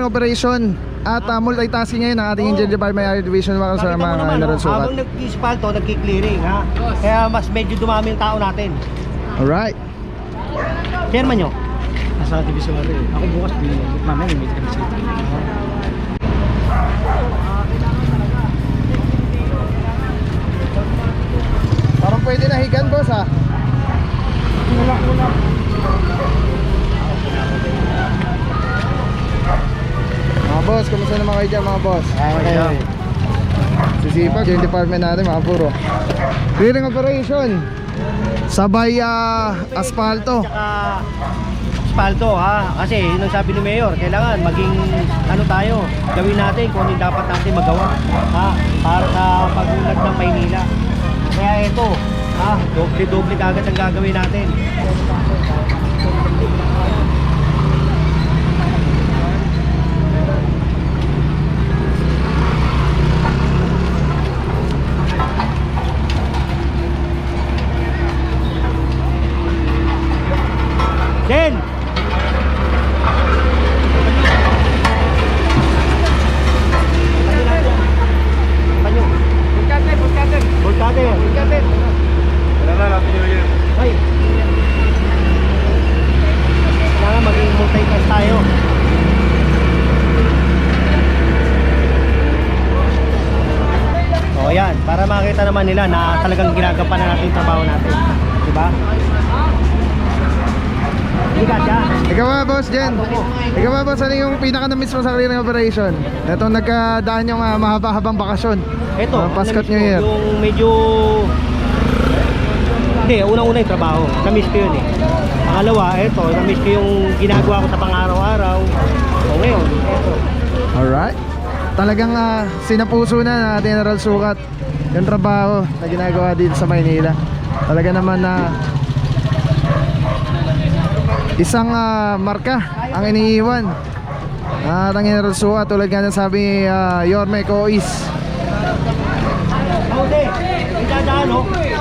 clearing operation at multitasking ngayon ang ating Engineer Department Area Division mga Nakita mo kasama naman, ng sukat. habang nag-ispalto, nagki-clearing ha. Kaya mas medyo dumami yung tao natin. Alright. Chairman nyo? Nasa division ano eh. Ako bukas, mamaya may meet kami sa ito. Parang pwede na higan boss ha. Mga boss, kumusta naman kayo dyan mga boss? Okay. Sisipag yung department natin mga puro clearing operation. Sabay asfalto. Tsaka asfalto ha. Kasi yun ang sabi ni Mayor, kailangan maging ano tayo, gawin natin kung ano yung dapat natin magawa ha, para sa pag-unlad ng Maynila. Kaya ito ha, doble-doble kagad ang gagawin natin. Den! Panyo. Bulkate. Ay. Kailangan maging multitask tayo. O yan, para makita naman nila na talagang ginagampanan natin yung trabaho natin. Diba? Ikaw ba boss Jen? Ikaw ba boss, ano yung pinaka na-miss mo sa clearing operation? Ito nagkadaan yung mahaba-habang bakasyon. Ito, Paskat New Year. yung medyo hindi, unang-una yung trabaho. Na-miss ko yun eh. Pangalawa, ito, na-miss ko yung ginagawa ko sa pang-araw-araw. O ngayon, ito. Alright. Talagang sinapuso na natin General Sukat yung trabaho na ginagawa dito sa Maynila. Talaga naman na isang marka ang iniiwan ng General Sukat tulad nga ng sabi ni Yorme Cois.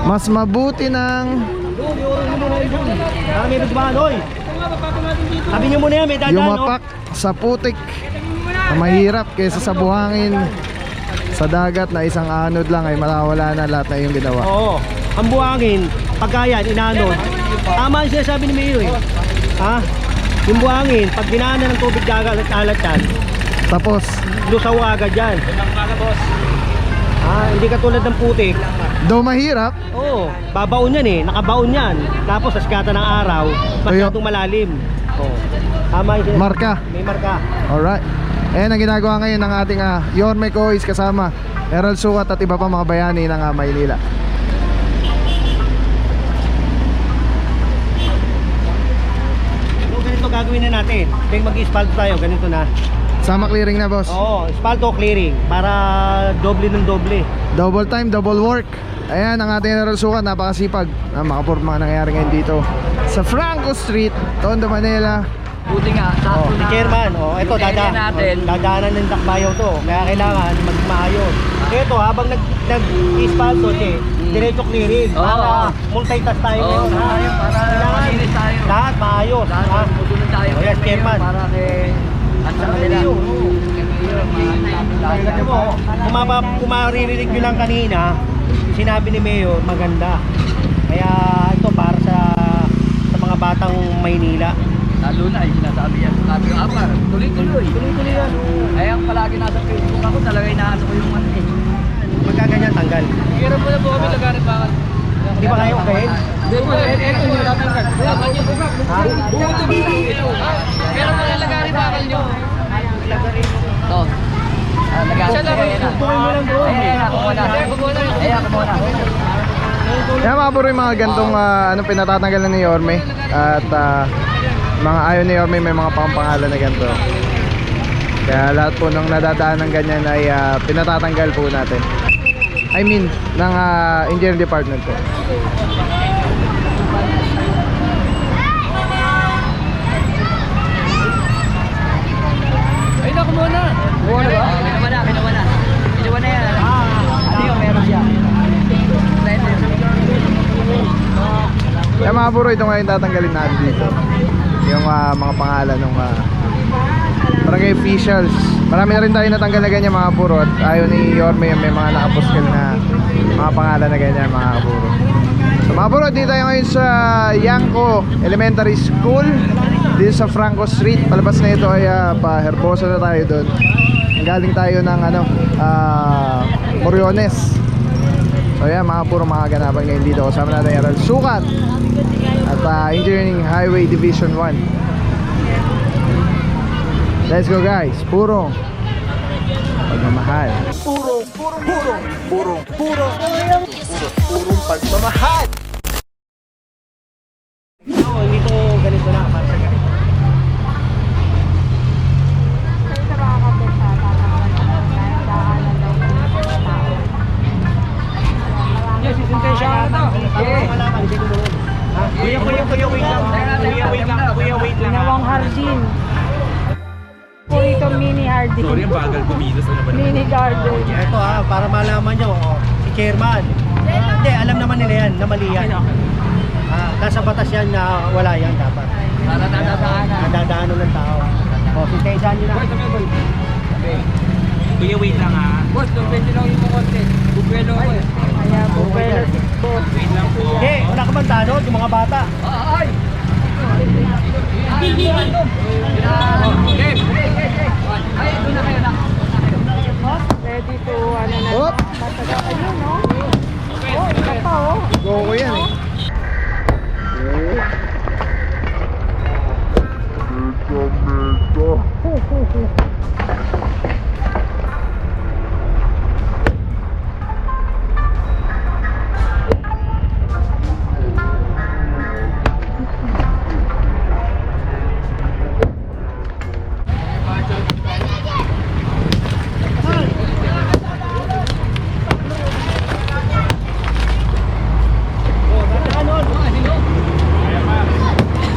Mas mabuti ng sabi nyo muna yan, may dadaan, yumapak sa putik na mahirap kaysa sa buhangin sa dagat na isang anod lang ay malawala na lahat na yung ginawa. Oo, ang buhangin, pagka yan, inanod, tama yung sinasabi ni Mayo eh. Ha? Yung buhangin, pag dinaanan ng tubig dagat at alat yan, Tapos lusaw agad yan. Hindi katulad ng putik. daw mahirap. Oo, babaon yan eh, nakabaon yan. Tapos sa skata ng araw, masyadong malalim. Oo. Tama yung Marka. may marka. Alright. Ayan ang ginagawa ngayon ng ating Yorme Cois kasama General Sukat at iba pa mga bayani ng Maynila. So ganito gagawin na natin. Kaya mag-ispalto tayo, ganito na. Sama clearing na boss. Oo, ispalto clearing para doble ng doble. Double time, double work. Ayan ang ating General Sukat, napakasipag. Makapurma nangyayari ngayon dito sa Franco Street, Tondo, Manila. Buti nga, Oh, si Chairman, ito natin. dadaanan ng dakbayaw to. Kaya kailangan maging maayos. Ito habang nag-ispalto, diretso clearing para multitask tayo ngayon. para Kailangan malinis tayo. lahat maayos. Lahat tutulong tayo Oh, yes, Chairman. para kay at sa kanila. Kasi mo, kung maririnig nyo lang kanina, sinabi ni Mayor, maganda. Kaya ito para sa mga batang Maynila. Lalo na, yung sinasabi yan. Sabi ko, Apar, tuloy-tuloy. Tuloy-tuloy yan. Ay, ang palagi nasa Facebook ako, talaga inaano ko yung ano eh. Pagkaganyan, tanggal. Kira mo na po kami lagarin bakal. Di ba kayo okay? Hindi po, eto yung natatanggal. Ha? Kira mo na lagarin bakal nyo. Ito. Lagarin. Tuloy mo lang doon. Ayan, ako muna. Ayan, ako muna. Kaya maburo yung mga gantong pinatatanggalan ni Yorme. At mga ayaw ni Yorme may mga pangalan na ganito. Kaya lahat po ng nadadaan ng ganyan ay pinatatanggal po natin. I mean, ng engineering department po. Ay, naku muna. Buwan na ba? Kinuha na. Kinuha na yan. Hindi yung meron siya. Kaya mga buro, ito ngayon tatanggalin natin dito yung mga pangalan ng barangay officials. Marami na rin tayo natanggal na ganyan mga kapuro. At ayaw ni Yorme yung may mga nakapuskil na mga pangalan na ganyan mga kapuro. So mga kapuro, dito tayo ngayon sa Yangko Elementary School, dito sa Franco Street. Palabas na ito ay pa Herbosa na tayo doon. Galing tayo ng Moriones. So yan mga puro mga ganapan ngayon dito. Kasama natin Aral Sukat at Engineering Highway Division 1. Let's go guys. Puro pagmamahal. Purong pagmamahal. Oo, hindi to ganito na. Para sa ganito. Yes, isintensya ako na to. Kuya, wait lang. Wait lang. Ginawang hardin. Po ito mini hardin. Sorry, ang bagal kumilos. Ano ba naman? Mini garden. Ito para malaman nyo, si Chairman. Hindi, alam naman nila yan, na mali yan. Nasa batas yan na wala yan dapat. Para dadaanan. Nadadaanan ng tao. Sintensyahan nyo na. Kuya, wait lang ha. Boss, pwede lang yung konti. Bubwelo ako eh. Kaya bubelo si boss. Wait lang po. Okay, wala ka bang tanong yung mga bata? Ay! Ay, doon na kayo na. Ready to ano na. Hop! Matagal. Ayun no? Oh, ika pa oh. Go ko yan eh.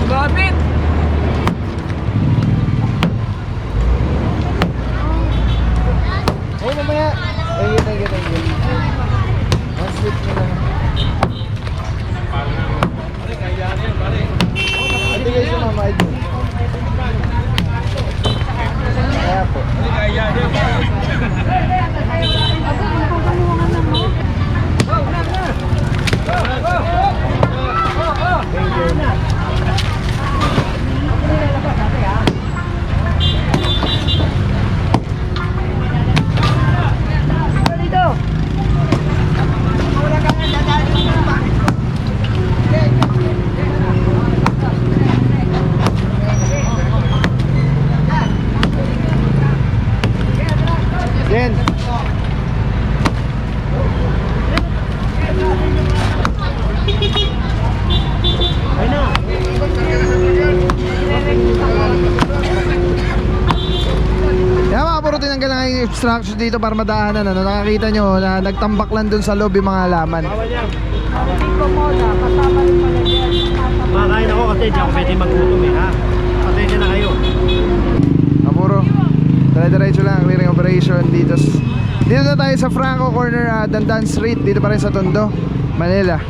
Bakit? Oh, mamaya. Thank you. One sweet na lang. Ito guys yung mama ito. Kaya po. Thank you. Jen. Ayun na. Kaya mga puro tinanggal na yung obstruction dito para madaanan. Nakakita nyo na nagtambak lang dun sa loob yung mga halaman. Bawal yan. Hindi komoda. Kasama rin pala yan. Makain ako kasi di ako pwede mag-utom eh ha. Pasensya na kayo. Mga puro, dire-diretso lang clearing operation dito. Dito na tayo sa Franco Corner, Dandan Street. Dito pa rin sa Tondo, Manila.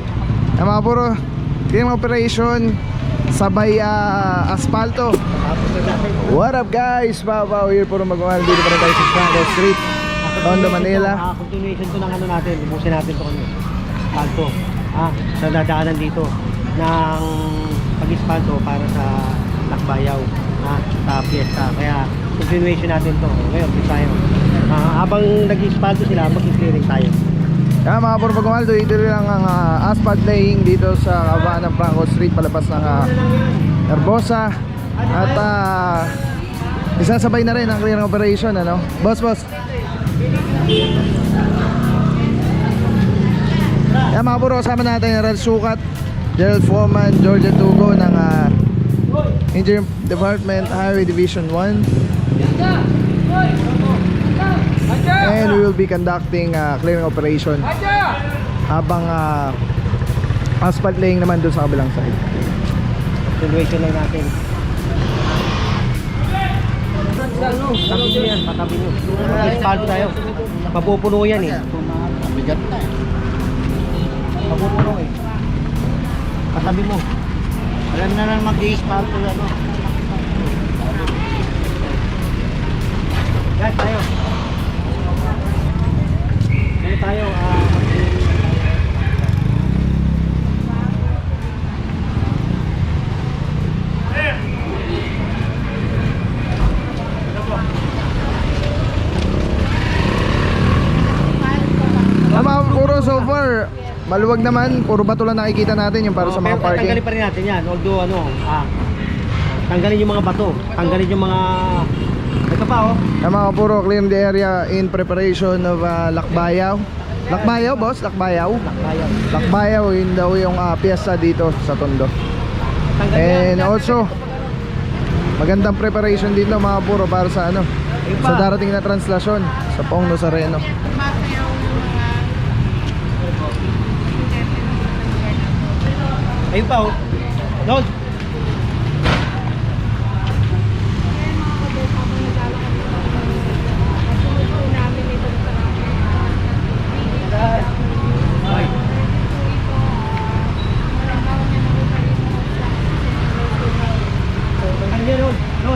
Mga puro, clearing operation sabay asfalto. What up guys? Papa here puro magmahal. Dito pa rin tayo sa Franco Street, Tondo, Manila. Continuation to ng ano natin. Ubusin natin to ano. Asfalto. Sa dadaanan dito ng pag-ispalto para sa Lakbayaw. Sa piyesta. Kaya continuation natin to. Ngayon, tayo. Habang nag-ispalto sila, mag-clearing tayo. Kaya mga puro magmahal, dito lang ang asphalt laying dito sa kabaan ng Franco Street, palabas ng Herbosa. At isasabay na rin ang clearing operation, ano? Boss. Kaya mga puro, kasama natin Aral Sukat, Gerald Foreman, Georgia Tugo ng Engineering Department, Highway Division 1. And we will be conducting clearing operation habang asphalt laying naman doon sa kabilang side. Continuation lang natin. Patabi nyo yan, patabi nyo. Mag-ispalto tayo. Mapupuno yan eh. Bigat na eh. Mapupuno eh. Patabi mo. Alam na lang mag-i-spalto ano. maluwag naman, puro bato lang nakikita natin yung para sa mga Pero parking. tanggalin pa rin natin yan. Although tanggalin yung mga bato. Tanggalin yung mga... Ito pa oh. Yung mga puro clear the area in preparation of Lakbayaw. Lakbayaw, boss? Lakbayaw? Ayaw. Lakbayaw, yun daw yung piyesta dito sa Tondo. And also, magandang preparation dito mga puro para sa ano, sa darating na translasyon sa Pong Nazareno. Ayun pa oh. Lord.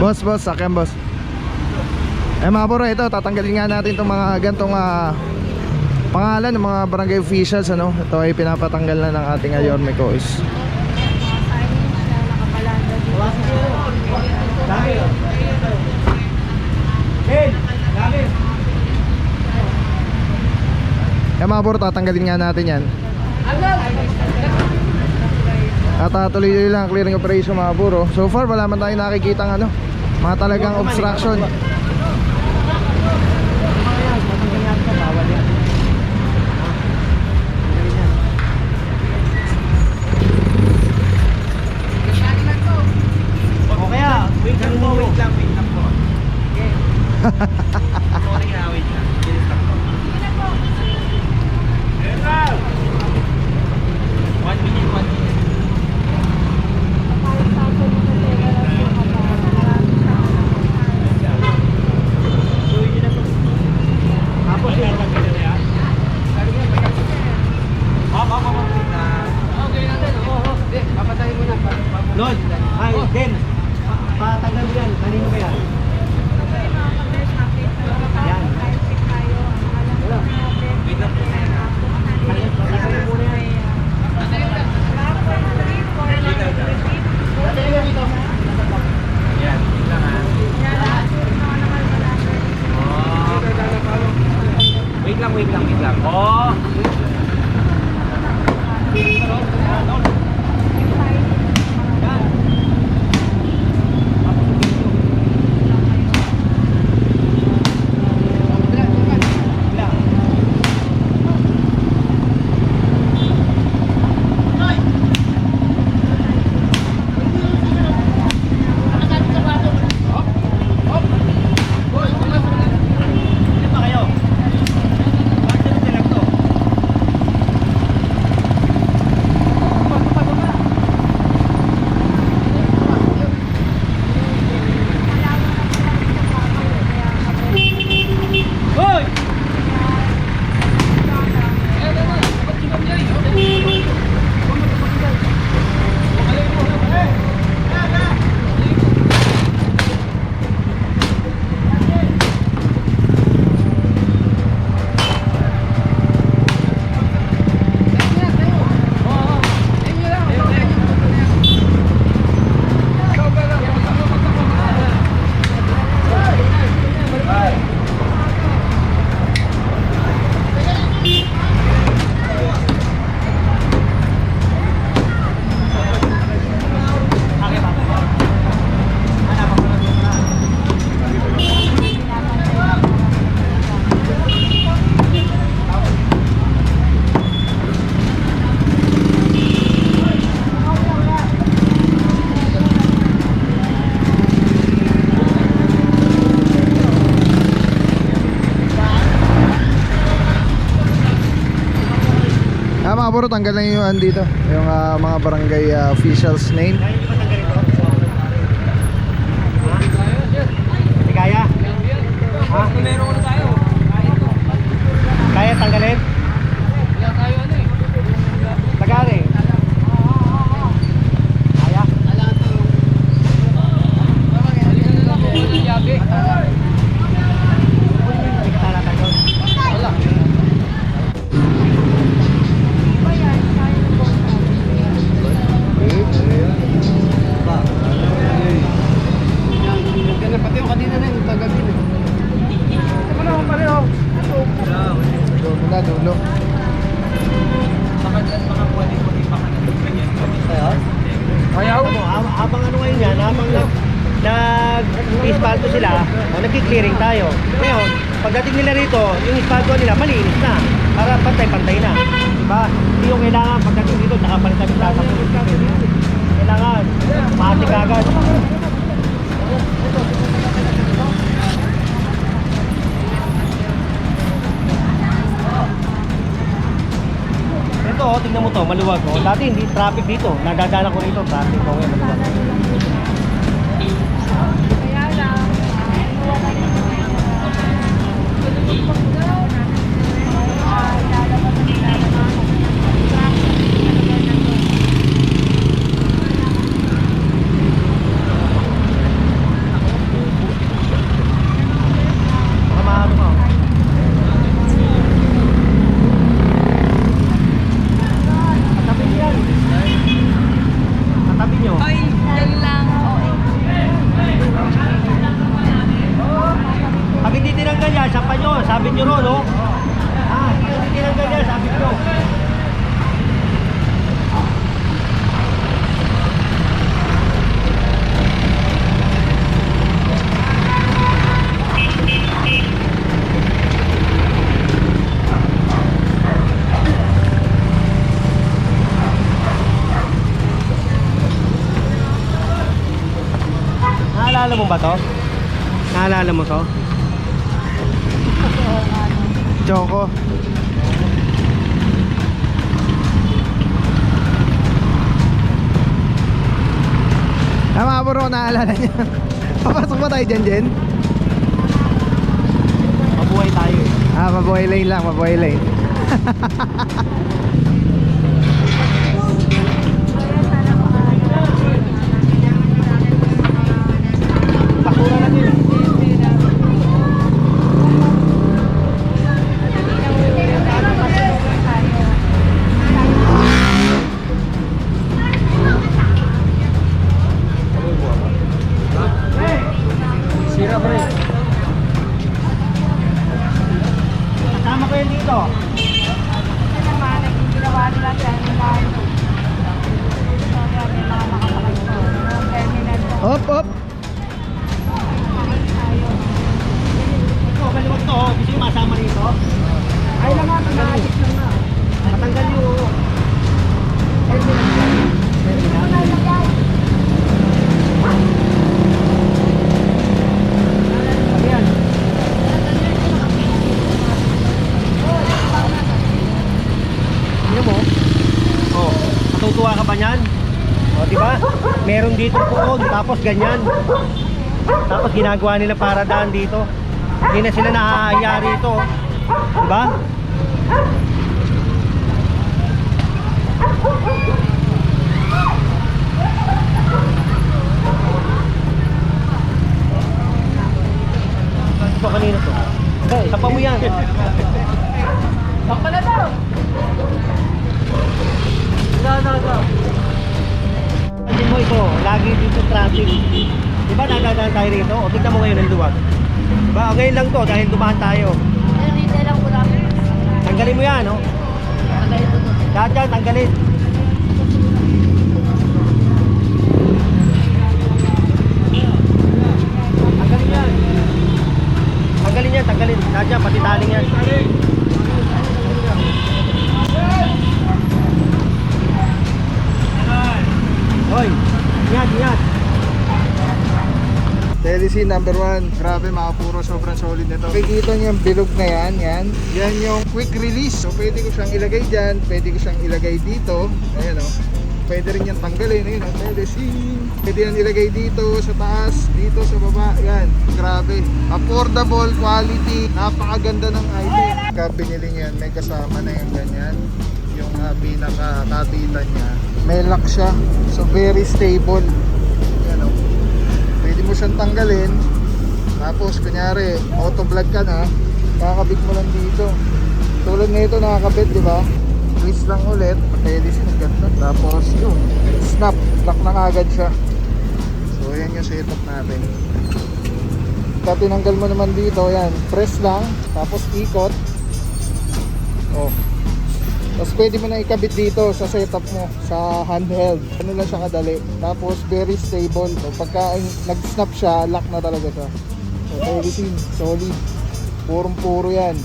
Boss, sakyan boss. Mga puro, ito tatanggalin nga natin itong mga gantong pangalan ng mga barangay officials, ano. Ito ay pinapatanggal na ng ating Yorme Cois. Mga puro, tatanggalin nga natin yan. At tuloy-tuloy lang clearing operation mga puro. So far wala man tayo nakikita ng ano, mga talagang obstruction. O kaya, wait lang po. Wait lang po. Sorry na, wait lang. Bilis lang po. 1 minute, 1 minute. Tapos yun. Lord, ay, Den, patanggal mo yan. Kanino ba yan? Yan. Wait lang po. Patanggal mo muna yan. Yan, wait lang ha. Wait lang. Oh! Mga puro, tanggal na yung dito, yung mga barangay officials name. Hindi kaya? Ha? Kaya tanggalin? Tagari. Kaya? Hindi ka talatagod. nag-ispalto sila, o nag-clearing tayo. Ngayon, pagdating nila rito, yung ispalto nila malinis na. Para pantay-pantay na. Diba? Hindi yung kailangan pagdating dito, nakapalitan yung tatapos. Kailangan, matik agad. Ito, tingnan mo to, maluwag. Oh. Dati hindi traffic dito. Nadadala ko rito, traffic. Okay, maluwag. Kaya lang, Baka maano ka. Katabi niyo yan. Katabi niyo. Oy, yan lang. Pag hindi tinanggal yan, sampan nyo. Sabi nyo ron, no? Ah, pag hindi tinanggal yan, sabi nyo. Naalala mo ba to? Naalala mo to? Choco. Tama bro, naalala niya. Papasok ba tayo dyan, Jen? Mabuhay tayo eh. Ah, mabuhay lane lang, mabuhay lane. Basura na din. Sira pa rin. Kasama ko yan dito. Ito naman, naging ginawa nila sa terminal. May mga makapakay ko. Terminal ko. Op, op. Ito, kaliwag to. Gusto yung masama rito? Ay lang nga, nag-aadit lang nga. Matanggal yung... Ayan. Tingnan mo. Oh, matutuwa ka ba niyan? Oh, di ba? Meron dito puon, tapos ganyan. Tapos ginagawa nila para daan dito. Hindi na sila nahahiya rito. Di ba? Ito kanina to. Tapa mo yan. Baka na daw. Kasi mo ito, lagi dito traffic. Diba nadadaan tayo rito? O tignan mo ngayon ang luwag. Diba? O, ngayon lang to dahil dumaan tayo. Dito lang ko lang. Tanggalin mo yan, no? Lahat yan, tanggalin. Tanggalin yan. Tanggalin yan, tanggalin. Lahat yan, pati taling yan. Hoy, ingat, ingat. Telecine number 1. Grabe mga puro, sobrang solid nito. Kikita niyo yung bilog na yan, yan. Yan yung quick release. So pwede ko siyang ilagay dyan, pwede ko siyang ilagay dito. Ayan o. Pwede rin yan tanggalin. Ayun o, Telecine. Pwede yan ilagay dito, sa taas, dito, sa baba. Yan, grabe. Affordable, quality, napakaganda ng item. Pagka binili niyan, may kasama na yung ganyan. Yung pinaka-kapitan niya. May lock siya. So very stable. Yan o. Pwede mo siyang tanggalin. Tapos kunyari auto vlog ka na, kakabit mo lang dito. Tulad nito nakakabit, di ba? Twist lang ulit, pwede sinaganda. Tapos yun, snap, lock na agad siya. So yan yung setup natin. Pagka tinanggal mo naman dito, yan, press lang, tapos ikot. Oh. Tapos pwede mo na ikabit dito sa setup mo, sa handheld. Ano lang siya kadali. Tapos very stable. So, pagka nag-snap siya, lock na talaga siya. So everything solid. Purong-puro yan.